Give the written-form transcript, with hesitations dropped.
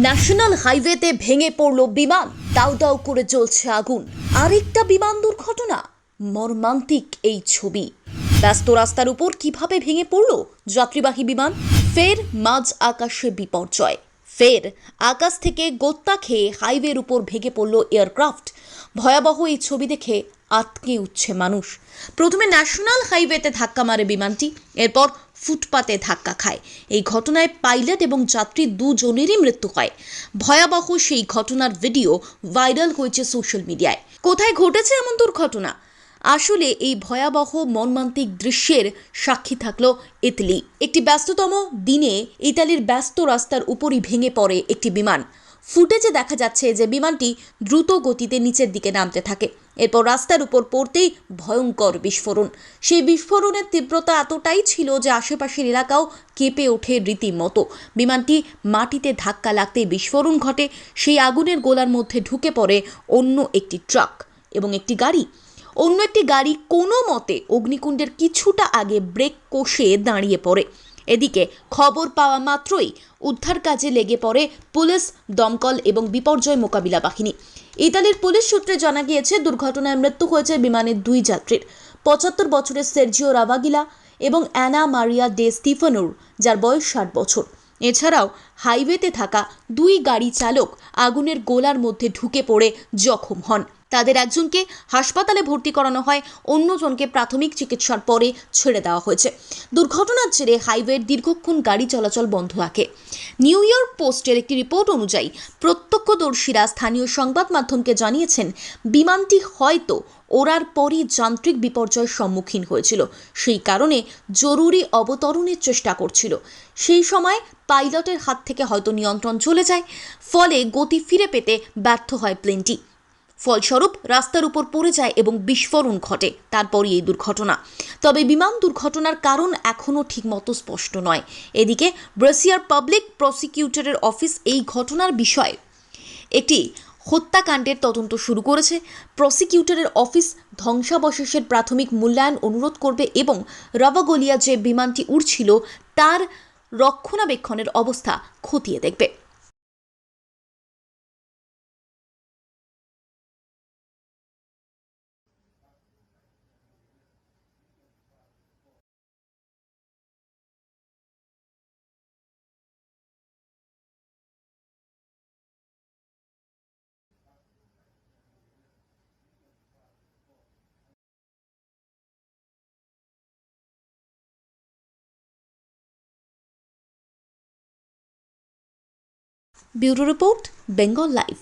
National হাইওয়েতে ভেঙে পড়ল বিমান, দাউ দাউ করে জ্বলছে আগুন। আরেকটা বিমান দুর্ঘটনা, মর্মান্তিক এই ছবি। ব্যস্ত রাস্তার উপর কিভাবে ভেঙে পড়ল যাত্রীবাহী বিমান। ফের মাঝ আকাশে বিপর্যয়, ফের আকাশ থেকে গোত্তা খেয়ে হাইওয়ের উপর ভেঙে পড়ল এয়ারক্রাফট। ভয়াবহ এই ছবি দেখে আতকে উঠছে মানুষ। প্রথমে ন্যাশনাল হাইওয়েতে ধাক্কা মারে বিমানটি, এরপর ফুটপাতে ধাক্কা খায়। এই ঘটনায় পাইলট এবং যাত্রী দুজনেরই মৃত্যু হয়। ভয়াবহ সেই ঘটনার ভিডিও ভাইরাল হয়েছে সোশ্যাল মিডিয়ায়। কোথায় ঘটেছে এমন দুর্ঘটনা? আসলে এই ভয়াবহ মর্মান্তিক দৃশ্যের সাক্ষী থাকলো ইতালি। একটি ব্যস্ততম দিনে ইতালির ব্যস্ত রাস্তার উপরই ভেঙে পড়ে একটি বিমান। ফুটেজে দেখা যাচ্ছে যে বিমানটি দ্রুত গতিতে নিচের দিকে নামতে থাকে, এরপর রাস্তার উপর পড়তেই ভয়ঙ্কর বিস্ফোরণ। সেই বিস্ফোরণের তীব্রতা এতটাই ছিল যে আশেপাশের এলাকাও কেঁপে ওঠে রীতিমতো। বিমানটি মাটিতে ধাক্কা লাগতেই বিস্ফোরণ ঘটে। সেই আগুনের গোলার মধ্যে ঢুকে পড়ে অন্য একটি ট্রাক এবং একটি গাড়ি। অন্য একটি গাড়ি কোনো মতে অগ্নিকুণ্ডের কিছুটা আগে ব্রেক কষে দাঁড়িয়ে পড়ে। এদিকে খবর পাওয়া মাত্রই উদ্ধার কাজে লেগে পড়ে পুলিশ, দমকল এবং বিপর্যয় মোকাবিলা বাহিনী। ইতালির পুলিশ সূত্রে জানা গিয়েছে, দুর্ঘটনায় মৃত্যু হয়েছে বিমানের দুই যাত্রীর, ৭৫ বছরের সের্জিও রাভাগিলা এবং অ্যানা মারিয়া ডে স্টিফানোর, যার বয়স ৬০ বছর। এছাড়াও হাইওয়েতে থাকা দুই গাড়ি চালক আগুনের গোলার মধ্যে ঢুকে পড়ে জখম হন। তাদের একজনকে হাসপাতালে ভর্তি করানো হয়, অন্যজনকে প্রাথমিক চিকিৎসার পরে ছেড়ে দেওয়া হয়েছে। দুর্ঘটনার জেরে হাইওয়ের দীর্ঘক্ষণ গাড়ি চলাচল বন্ধ রাখে। নিউ ইয়র্ক পোস্টের একটি রিপোর্ট অনুযায়ী প্রত্যক্ষদর্শীরা স্থানীয় সংবাদ মাধ্যমকে জানিয়েছেন, বিমানটি হয়তো ওড়ার পরই যান্ত্রিক বিপর্যয়ের সম্মুখীন হয়েছিল, সেই কারণে জরুরি অবতরণের চেষ্টা করছিল। সেই সময় পাইলটের হাত থেকে হয়তো নিয়ন্ত্রণ চলে যায়, ফলে গতি ফিরে পেতে ব্যর্থ হয় প্লেনটি। ফলস্বরূপ রাস্তার উপর পড়ে যায় এবং বিস্ফোরণ ঘটে, তারপরই এই দুর্ঘটনা। তবে বিমান দুর্ঘটনার কারণ এখনও ঠিকমতো স্পষ্ট নয়। এদিকে ব্রাসিয়ার পাবলিক প্রসিকিউটরের অফিস এই ঘটনার বিষয়ে একটি হত্যাকাণ্ডের তদন্ত শুরু করেছে। প্রসিকিউটরের অফিস ধ্বংসাবশেষের প্রাথমিক মূল্যায়ন অনুরোধ করবে এবং রাভাগোলিয়া যে বিমানটি উড়ছিল তার রক্ষণাবেক্ষণের অবস্থা খতিয়ে দেখবে। Bureau report, Bengal live.